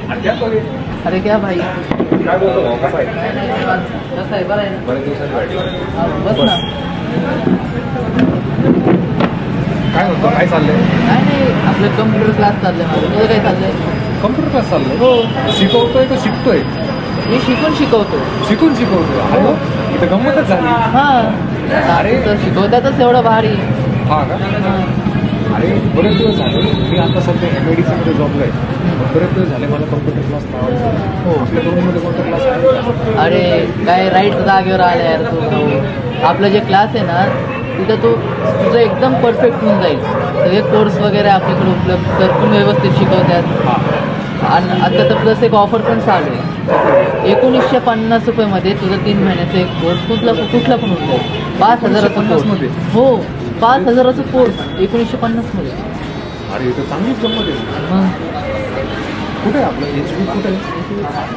अरे क्या भाई, काय बोलतो भाऊ, कसा आहे? कसं आहे? बरं आहे ना? बरेच दिवसांनी भेटलो. हा, बस ना. काय म्हणतो, काय चाललंय? काय नाही, आपलं कम्प्युटर क्लास चाललंय माझं. तुझं काय चाललंय? कम्प्युटर क्लास चाललंय? हो, शिकवतोय का शिकतोय? मी शिकवतो. शिकून शिकवतोय. अरे वा, इथं गंमतच झाली. हा, अरे. तर शिकवतातच एवढं भारी. हा का? अरे बरेच दिवस झाले, मी आता सध्या MIDCमध्ये जॉबला आहे. बरेच दिवस झाले मला कम्प्युटर क्लास लावायचा. हो. आपल्या दोन्हीमध्ये कोणता क्लास आहे? अरे काय राईट जागेवर आला यार तू भाऊ. आपलं जे क्लास आहे ना, तिथं तुझं एकदम परफेक्ट होऊन जाईल. सगळे कोर्स वगैरे आपल्याकडे उपलब्ध तर पण व्यवस्थित शिकवतात. हां. आणि आता तर प्लस एक ऑफर पण चालू आहे. 1950 रुपयामध्ये तुझं 3 महिन्याचा एक कोर्स कुठला पण होऊन जाईल. 5,000चा 1950 कोर्स. मध्ये? हो, 5,000चा कोर्स 1950 मध्ये. अरे इथं चांगलीच गंमत आहे. मग कुठे आहे आपलं HB कुठे आहे?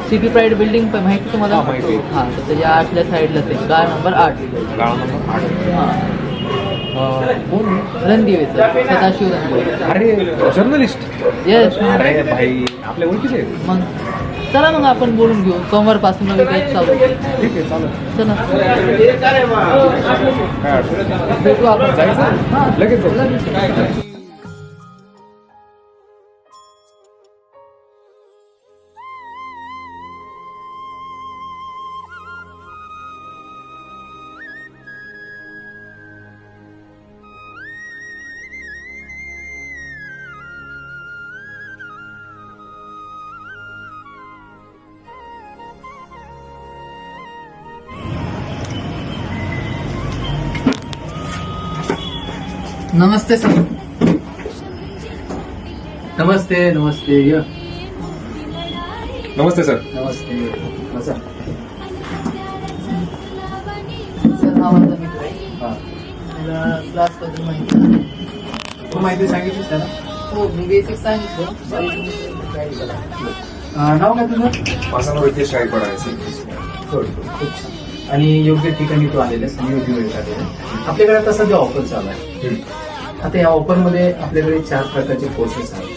सिटी प्राईड बिल्डिंग पण माहिती तुम्हाला? हा, माहिती आहे. हां, तर त्याच्या 8ल्या साईडलाच आहे. गाळ नंबर 8. गाळा नंबर 8. हां, कोण? रणदिवेचं सदाशिव रणदिवे. अरे जर्नलिस्ट. येस. अरे भाई, आपल्या ओळखीचे आहेत. मग चला, मग आपण बोलून घेऊ. सोमवारपासून नवी बॅच चालू आहे. ठीक आहे, चालेल. चला, काय अडचण नाही. भेटू आपण. जायचं? हां, लगेच जाऊ. लगेच. नमस्ते सर. नमस्ते नमस्ते य नमस्ते सर. नमस्ते बसा. सर, हा माझा मित्र आहे. हा. तुला क्लासबद्दल माहिती आहे? तू माहिती सांगितली त्याला? हो, मी बेसिक सांगितलं. बाकी तुम्ही guide करा. नाव काय तुझं? माझं नाव रितेश गायकवाड आहे. खूप छान. आणि योग्य ठिकाणी तू आलेलास आणि योग्य वेळ आलेला. आपल्याकडे आता सध्या ऑफर चालू आहे. आता या ऑफरमध्ये आपल्याकडे 4 प्रकारचे कोर्सेस आहेत.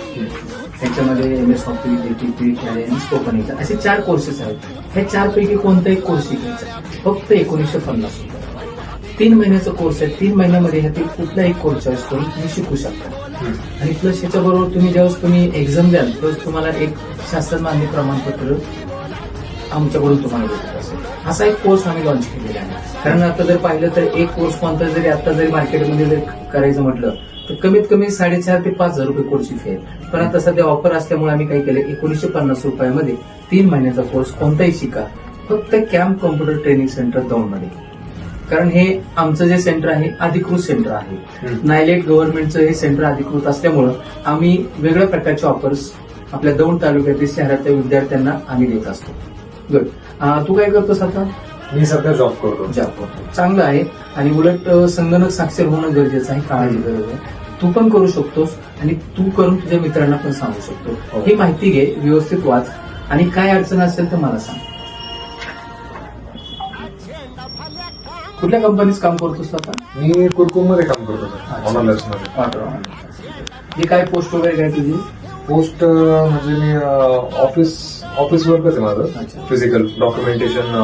त्याच्यामध्ये MS ऑफिस, DTP, टॅली आणि स्पोकन इंग्लिश असे 4 कोर्सेस आहेत. ह्या 4 पैकी कोणताही कोर्स शिकायचा फक्त 1950 रुपये. 3 महिन्याचा कोर्स आहे. 3 महिन्यामध्ये ह्यातील कुठलाही कोर्स चॉईस करून तुम्ही शिकू शकता. आणि प्लस याच्याबरोबर तुम्ही ज्यावेळेस तुम्ही एक्झाम द्याल त्यावेळेस तुम्हाला एक शासन मान्य प्रमाणपत्र आमच्याकडून तुम्हाला भेटत असेल. असा एक कोर्स आम्ही लॉन्च केलेला आहे. कारण आता जर पाहिलं तर एक कोर्स कोणता जरी आता जरी मार्केटमध्ये जर करायचं म्हटलं तर कमीत कमी 4,500 ते 5,000 रुपये कोर्सची फी आहे. पण आता सध्या ऑफर असल्यामुळे आम्ही काय केलं, 1950 रुपयामध्ये 3 महिन्याचा कोर्स कोणताही शिका फक्त कॅम्प कॉम्प्युटर ट्रेनिंग सेंटर दौंडमध्ये. कारण हे आमचं जे सेंटर आहे अधिकृत सेंटर आहे. नायलेट गव्हर्नमेंटचं हे सेंटर अधिकृत असल्यामुळं आम्ही वेगळ्या प्रकारचे ऑफर्स आपल्या दौंड तालुक्यातील शहरातल्या विद्यार्थ्यांना आम्ही देत असतो. गुड. तू काय करतोस आता? मी सध्या जॉब करतो. चांगलं आहे. आणि उलट संगणक साक्षर होणं गरजेचं आहे, काळाची गरज आहे. तू पण करू शकतोस आणि तू करून तुझ्या मित्रांना पण सांगू शकतो. ही माहिती घे, व्यवस्थित वाच आणि काय अडचण असेल तर मला सांग. कुठल्या कंपनीत काम करतोस आता? मी कुरकुममध्ये काम करतो सर, ऑनलाईनमध्ये. जे काय पोस्ट वगैरे काय तुझी? पोस्ट म्हणजे मी ऑफिस वर्कच आहे माझं. अच्छा. फिजिकल डॉक्युमेंटेशन,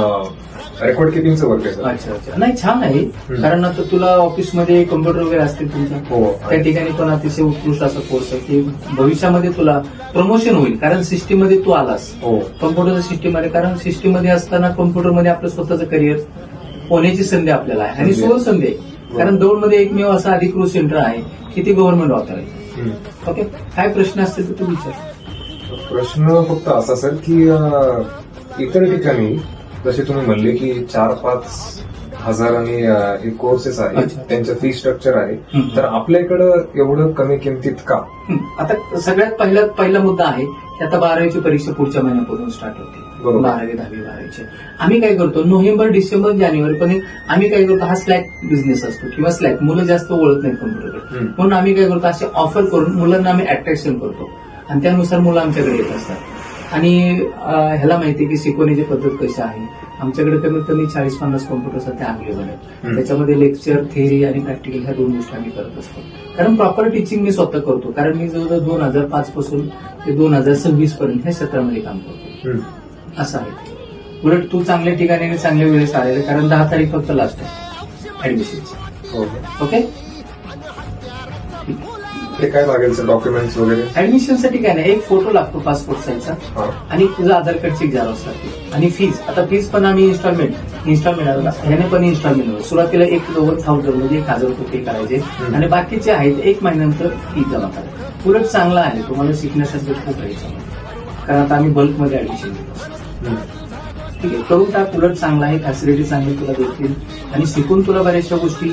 रेकॉर्ड किपिंगचं वर्क आहे सर. अच्छा. नाही, छान आहे. कारण आता तुला ऑफिसमध्ये कम्प्युटर वगैरे असतील तुमच्या, हो. त्या ठिकाणी पण अतिशय उत्कृष्ट असा कोर्स आहे की भविष्यामध्ये तुला प्रमोशन होईल. कारण सिस्टीम मध्ये तू आलास, हो. कम्प्युटरच्या सिस्टीम मध्ये. कारण सिस्टीम मध्ये असताना कम्प्युटरमध्ये आपलं स्वतःचं करिअर होण्याची संधी आपल्याला आहे आणि सोल संधी आहे. कारण दौंडमध्ये एकमेव असं अधिकृत सेंटर आहे की ते गव्हर्नमेंट ऑथर आहे. ओके, काय प्रश्न असतील तर तू विचार. प्रश्न फक्त असा सर की इतर ठिकाणी जसे तुम्ही म्हणले की 4-5 हजारांनी हे कोर्सेस आहेत, अच्छा. त्यांचं फी स्ट्रक्चर आहे, तर आपल्या इकडं एवढं कमी किमतीत का? आता सगळ्यात पहिला मुद्दा आहे की आता 12वीची परीक्षा पुढच्या महिन्यापासून स्टार्ट होते. बरोबर. 12वी, 10वी, 12वीची आम्ही काय करतो, नोव्हेंबर, डिसेंबर, जानेवारी पण आम्ही काय करतो, हा स्लॅक बिझनेस असतो किंवा स्लॅक मुलं जास्त ओळख नाहीत कम्प्युटरकडे, म्हणून आम्ही काय करतो, असे ऑफर करून मुलांना आम्ही अट्रॅक्शन करतो आणि त्यानुसार मुलं आमच्याकडे येत असतात. आणि ह्याला माहिती आहे की शिकवण्याची पद्धत कशी आहे. आमच्याकडे कमीत कमी 40-50 कॉम्प्युटर सध्या अवेलेबल आहेत. त्याच्यामध्ये लेक्चर, थेअरी आणि प्रॅक्टिकल ह्या 2 गोष्टी आम्ही करत असतो. कारण प्रॉपर टीचिंग मी स्वतः करतो. कारण मी जवळजवळ 2005 पासून ते 2026 पर्यंत ह्या क्षेत्रामध्ये काम करतो. असं आहे. उलट तू चांगल्या ठिकाणी आणि चांगल्या वेळेस आलेलं, कारण 10 तारीख फक्त लास्ट आहे ऍडमिशनची. ओके. ते काय लागेल सर, डॉक्युमेंट्स वगैरे? ऍडमिशनसाठी काय नाही, एक फोटो लागतो पासपोर्ट साईजचा आणि तुझं आधार कार्डची झेरॉक्स लागते. आणि फीज, आता फीज पण आम्ही इन्स्टॉलमेंट ह्याने पण इन्स्टॉलमेंट सुरुवातीला 1,90,000 म्हणजे 1,000 रुपये पे करायचे आणि बाकीचे आहेत 1 महिन्यानंतर फी जमा करायची. उलट चांगला आहे, तुम्हाला शिकण्यासाठी खूप आहे. कारण आता आम्ही बल्कमध्ये ऍडमिशन घेतो. ठीक आहे, करून टाक. उलट चांगला आहे, फॅसिलिटी चांगली तुला देतील आणि शिकून तुला बऱ्याचशा गोष्टी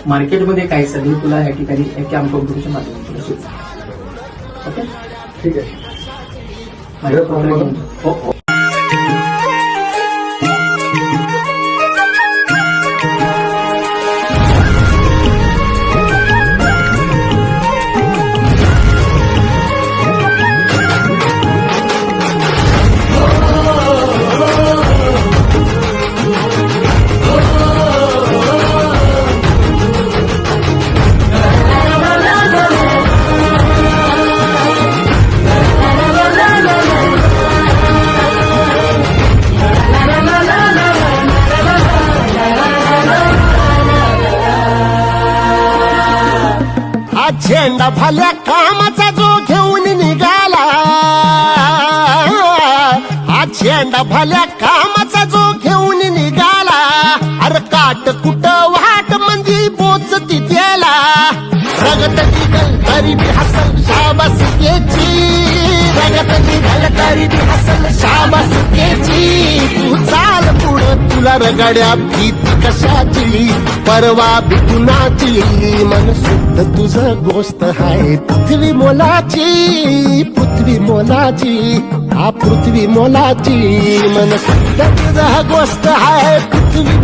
मार्केटमध्ये काय चालली तुला या ठिकाणी कॅम्प कॉम्प्युटरच्या माध्यमातून तुला शिकू. ओके, ठीक आहे. हो. झेंडा भल्या कामाचा जो घेऊन निघाला, हा झेंडा भल्या कामाचा जो घेऊन निघाला, अरे काट कुठं वाट मंदी बोचती त्याला, रगत निघल तरी बी हसल शाबासकीची, रगत निघल तरी बी हसल शाबासकीची. तू चाल पुढं, तुला रगड्या भीती कशाची, परवा भी कुणाची, मन शुद्ध तुझं गोष्ट आहे पृथ्वी मोलाची, पृथ्वी मोलाची, हा पृथ्वी मोलाची, मन शुद्ध तुझं गोष्ट आहे पृथ्वी